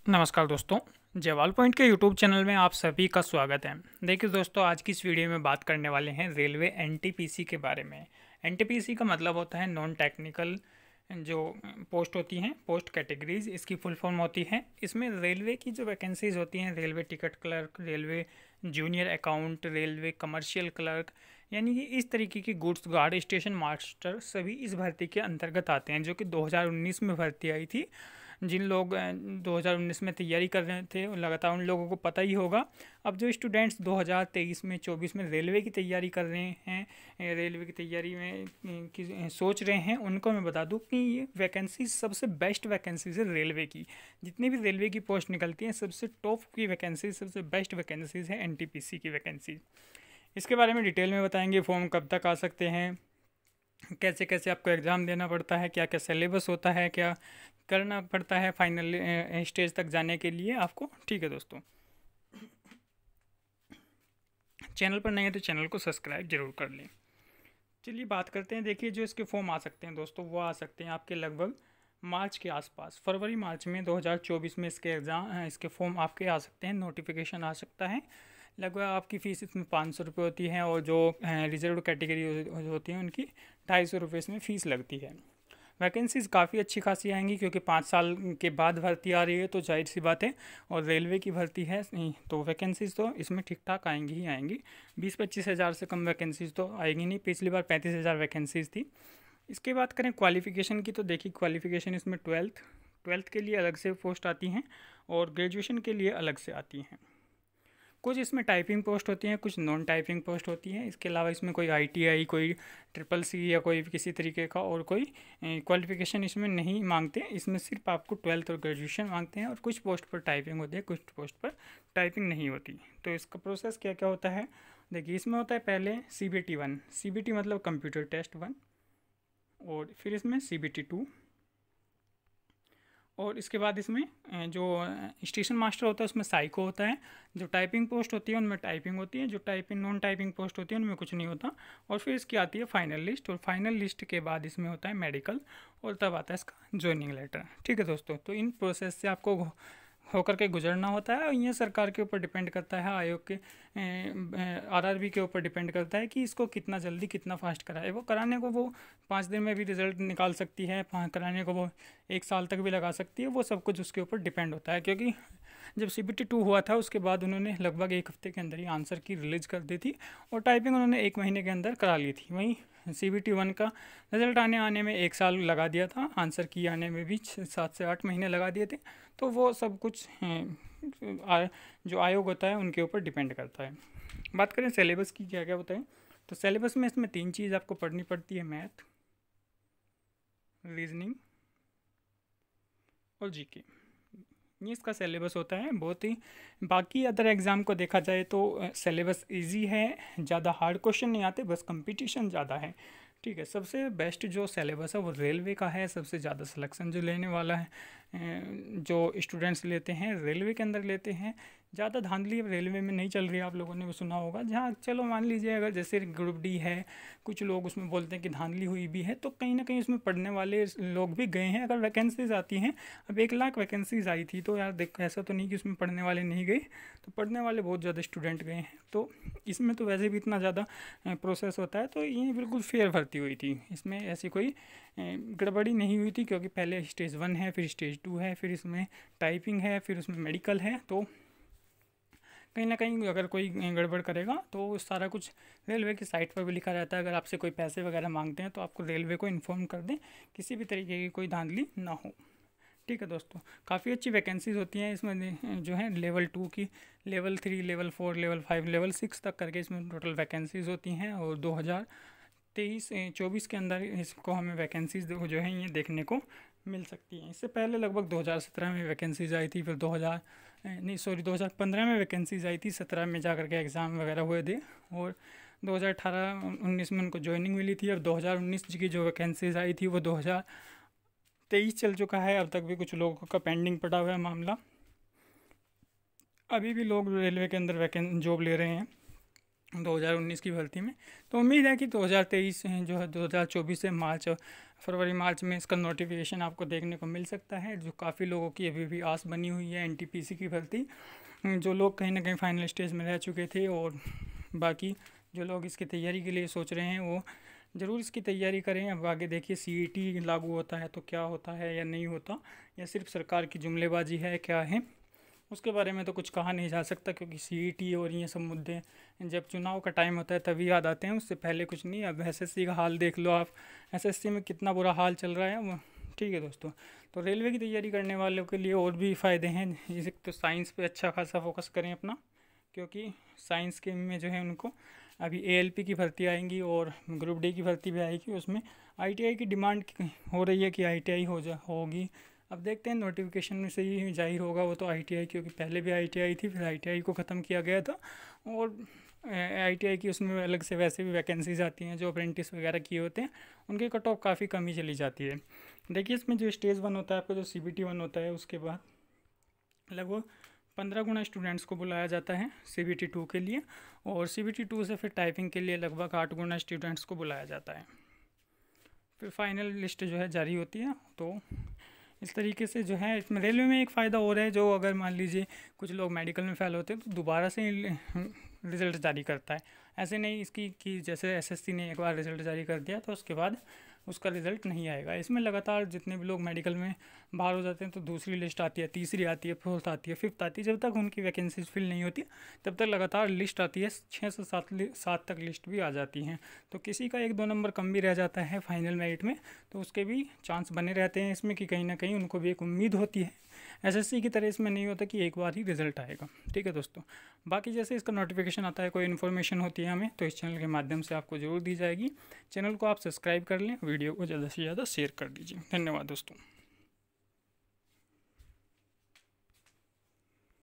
नमस्कार दोस्तों, जवाल पॉइंट के यूट्यूब चैनल में आप सभी का स्वागत है। देखिए दोस्तों, आज की इस वीडियो में बात करने वाले हैं रेलवे एनटीपीसी के बारे में। एनटीपीसी का मतलब होता है नॉन टेक्निकल जो पोस्ट होती हैं, पोस्ट कैटेगरीज, इसकी फुल फॉर्म होती है। इसमें रेलवे की जो वैकेंसीज होती हैं, railway ticket clerk, railway junior account, railway commercial clerk, यानी कि इस तरीके की गुड्स गार्ड, स्टेशन मास्टर सभी इस भर्ती के अंतर्गत आते हैं, जो कि 2019 में भर्ती आई थी। जिन लोग 2019 में तैयारी कर रहे थे लगातार, उन लोगों को पता ही होगा। अब जो स्टूडेंट्स 2023 में 24 में रेलवे की तैयारी कर रहे हैं, रेलवे की तैयारी में सोच रहे हैं, उनको मैं बता दूं कि ये वैकेंसी सबसे बेस्ट वैकेंसीज है रेलवे की। जितनी भी रेलवे की पोस्ट निकलती हैं, सबसे टॉप की वैकेंसी, सबसे बेस्ट वैकेंसीज है एनटीपीसी की वैकेंसी। इसके बारे में डिटेल में बताएंगे, फॉर्म कब तक आ सकते हैं, कैसे कैसे आपको एग्ज़ाम देना पड़ता है, क्या क्या सिलेबस होता है, क्या करना पड़ता है फाइनल स्टेज तक जाने के लिए आपको। ठीक है दोस्तों, चैनल पर नए हैं तो चैनल को सब्सक्राइब जरूर कर लें। चलिए बात करते हैं। देखिए, जो इसके फॉर्म आ सकते हैं दोस्तों, वो आ सकते हैं आपके लगभग मार्च के आसपास, फरवरी मार्च में 2024 में इसके इसके फॉर्म आपके आ सकते हैं, नोटिफिकेशन आ सकता है। लगभग आपकी फ़ीस इसमें 500 रुपये होती है, और जो रिजर्व कैटेगरी होती है उनकी 250 रुपये इसमें फ़ीस लगती है। वैकेंसीज़ काफ़ी अच्छी खासी आएंगी, क्योंकि 5 साल के बाद भर्ती आ रही है, तो जाहिर सी बात है, और रेलवे की भर्ती है नहीं, तो वैकेंसीज़ तो इसमें ठीक ठाक आएंगी ही आएंगी। 20-25 हज़ार से कम वैकेंसीज़ तो आएगी नहीं। पिछली बार 35 हज़ार वैकेंसीज़ थी। इसके बात करें क्वालिफ़िकेशन की, तो देखिए क्वालिफ़िकेशन इसमें ट्वेल्थ के लिए अलग से पोस्ट आती हैं, और ग्रेजुएशन के लिए अलग से आती हैं। कुछ इसमें टाइपिंग पोस्ट होती हैं, कुछ नॉन टाइपिंग पोस्ट होती हैं। इसके अलावा इसमें कोई आईटीआई, कोई ट्रिपल सी या कोई किसी तरीके का और कोई क्वालिफिकेशन इसमें नहीं मांगते। इसमें सिर्फ आपको ट्वेल्थ और ग्रेजुएशन मांगते हैं, और कुछ पोस्ट पर टाइपिंग होती है, कुछ पोस्ट पर टाइपिंग नहीं होती। तो इसका प्रोसेस क्या क्या होता है, देखिए इसमें होता है पहले CBT 1, CBT मतलब कंप्यूटर टेस्ट 1, और फिर इसमें CBT 2, और इसके बाद इसमें जो स्टेशन मास्टर होता है उसमें साइको होता है। जो टाइपिंग पोस्ट होती है उनमें टाइपिंग होती है, जो टाइपिंग नॉन टाइपिंग पोस्ट होती है उनमें कुछ नहीं होता। और फिर इसकी आती है फाइनल लिस्ट, और फाइनल लिस्ट के बाद इसमें होता है मेडिकल, और तब आता है इसका ज्वाइनिंग लेटर। ठीक है दोस्तों, तो इन प्रोसेस से आपको होकर के गुजरना होता है, और ये सरकार के ऊपर डिपेंड करता है, आयोग के RRB के ऊपर डिपेंड करता है कि इसको कितना जल्दी कितना फास्ट कराए। वो कराने को वो 5 दिन में भी रिजल्ट निकाल सकती है, कराने को वो 1 साल तक भी लगा सकती है। वो सब कुछ उसके ऊपर डिपेंड होता है, क्योंकि जब CBT 2 हुआ था उसके बाद उन्होंने लगभग 1 हफ्ते के अंदर ही आंसर की रिलीज कर दी थी, और टाइपिंग उन्होंने 1 महीने के अंदर करा ली थी। वहीं CBT 1 का रिजल्ट आने में 1 साल लगा दिया था, आंसर की आने में भी 7 से 8 महीने लगा दिए थे। तो वो सब कुछ जो आयोग होता है उनके ऊपर डिपेंड करता है। बात करें सिलेबस की, क्या क्या होता है, तो सिलेबस में इसमें 3 चीज़ आपको पढ़नी पड़ती है, मैथ, रीजनिंग और जीके। ये इसका सिलेबस होता है बहुत ही। बाकी अदर एग्ज़ाम को देखा जाए तो सिलेबस इजी है, ज़्यादा हार्ड क्वेश्चन नहीं आते, बस कंपटीशन ज़्यादा है। ठीक है, सबसे बेस्ट जो सिलेबस है वो रेलवे का है। सबसे ज़्यादा सिलेक्शन जो लेने वाला है, जो स्टूडेंट्स लेते हैं रेलवे के अंदर लेते हैं। ज़्यादा धांधली रेलवे में नहीं चल रही है, आप लोगों ने भी सुना होगा। जहाँ चलो मान लीजिए अगर जैसे ग्रुप डी है, कुछ लोग उसमें बोलते हैं कि धांधली हुई भी है, तो कहीं ना कहीं उसमें पढ़ने वाले लोग भी गए हैं। अगर वैकेंसीज आती हैं, अब 1 लाख वैकेंसीज आई थी, तो यार देखो ऐसा तो नहीं कि उसमें पढ़ने वाले नहीं गए, तो पढ़ने वाले बहुत ज़्यादा स्टूडेंट गए हैं। तो इसमें तो वैसे भी इतना ज़्यादा प्रोसेस होता है, तो ये बिल्कुल फेयर भर्ती हुई थी। इसमें ऐसी कोई गड़बड़ी नहीं हुई थी, क्योंकि पहले स्टेज 1 है, फिर स्टेज 2 है, फिर इसमें टाइपिंग है, फिर उसमें मेडिकल है। तो कहीं ना कहीं अगर कोई गड़बड़ करेगा तो सारा कुछ रेलवे की साइट पर भी लिखा रहता है। अगर आपसे कोई पैसे वगैरह मांगते हैं तो आपको रेलवे को इन्फॉर्म कर दें, किसी भी तरीके की कोई धांधली ना हो। ठीक है दोस्तों, काफ़ी अच्छी वैकेंसीज होती हैं इसमें, जो है लेवल 2 की, लेवल 3, लेवल 4, लेवल 5, लेवल 6 तक करके इसमें टोटल वैकेंसीज होती हैं। और 2023-24 के अंदर इसको हमें वैकेंसीज जो हैं ये देखने को मिल सकती हैं। इससे पहले लगभग 2017 में वैकेंसीज आई थी, फिर 2015 में वैकेंसीज आई थी, 17 में जा कर के एग्ज़ाम वगैरह हुए थे, और 2018-19 में उनको ज्वाइनिंग मिली थी। अब 2019 की जो वैकेंसीज आई थी वो 2023 चल चुका है। अब तक भी कुछ लोगों का पेंडिंग पड़ा हुआ है मामला। अभी भी लोग रेलवे के अंदर जॉब ले रहे हैं। 2019 की भर्ती में। तो उम्मीद है कि 2023 जो है 2024 से फरवरी मार्च में इसका नोटिफिकेशन आपको देखने को मिल सकता है, जो काफ़ी लोगों की अभी भी आस बनी हुई है एनटीपीसी की भर्ती। जो लोग कहीं ना कहीं फाइनल स्टेज में रह चुके थे और बाकी जो लोग इसकी तैयारी के लिए सोच रहे हैं वो ज़रूर इसकी तैयारी करें। अब आगे देखिए सीईटी लागू होता है तो क्या होता है या नहीं होता, या सिर्फ सरकार की जुमलेबाजी है, क्या है उसके बारे में तो कुछ कहा नहीं जा सकता, क्योंकि सीईटी और ये सब मुद्दे जब चुनाव का टाइम होता है तभी याद आते हैं, उससे पहले कुछ नहीं। अब एसएससी का हाल देख लो आप, एसएससी में कितना बुरा हाल चल रहा है। ठीक है दोस्तों, तो रेलवे की तैयारी करने वालों के लिए और भी फ़ायदे हैं। जैसे तो साइंस पे अच्छा खासा फोकस करें अपना, क्योंकि साइंस के में जो है उनको अभी एएलपी की भर्ती आएंगी और ग्रुप डी की भर्ती भी आएगी। उसमें आईटीआई की डिमांड हो रही है कि आईटीआई होगी। अब देखते हैं नोटिफिकेशन में से ही जाहिर होगा वो तो आईटीआई, क्योंकि पहले भी आईटीआई थी, फिर आईटीआई को ख़त्म किया गया था। और आईटीआई की उसमें अलग से वैसे भी वैकेंसीज आती हैं, जो अप्रेंटिस वगैरह किए होते हैं उनकी कट ऑफ काफ़ी कम ही चली जाती है। देखिए इसमें जो स्टेज 1 होता है आपका, जो CBT 1 होता है, उसके बाद लगभग 15 गुना स्टूडेंट्स को बुलाया जाता है CBT 2 के लिए, और CBT 2 से फिर टाइपिंग के लिए लगभग 8 गुना स्टूडेंट्स को बुलाया जाता है। फिर फाइनल लिस्ट जो है जारी होती है। तो इस तरीके से जो है इसमें रेलवे में एक फ़ायदा और है, जो अगर मान लीजिए कुछ लोग मेडिकल में फेल होते हैं तो दोबारा से रिज़ल्ट जारी करता है। ऐसे नहीं इसकी कि जैसे एसएससी ने एक बार रिज़ल्ट जारी कर दिया तो उसके बाद उसका रिज़ल्ट नहीं आएगा। इसमें लगातार जितने भी लोग मेडिकल में बाहर हो जाते हैं तो दूसरी लिस्ट आती है, तीसरी आती है, फोर्थ आती है, फिफ्थ आती है। जब तक उनकी वैकेंसीज फिल नहीं होती तब तक लगातार लिस्ट आती है, 6 से 7 तक लिस्ट भी आ जाती हैं। तो किसी का 1-2 नंबर कम भी रह जाता है फाइनल मेरिट में तो उसके भी चांस बने रहते हैं इसमें, कि कहीं ना कहीं उनको भी एक उम्मीद होती है। एसएससी की तरह इसमें नहीं होता कि एक बार ही रिजल्ट आएगा। ठीक है दोस्तों, बाकी जैसे इसका नोटिफिकेशन आता है, कोई इन्फॉर्मेशन होती है हमें, तो इस चैनल के माध्यम से आपको ज़रूर दी जाएगी। चैनल को आप सब्सक्राइब कर लें, वीडियो को ज़्यादा से ज़्यादा शेयर कर दीजिए। धन्यवाद दोस्तों।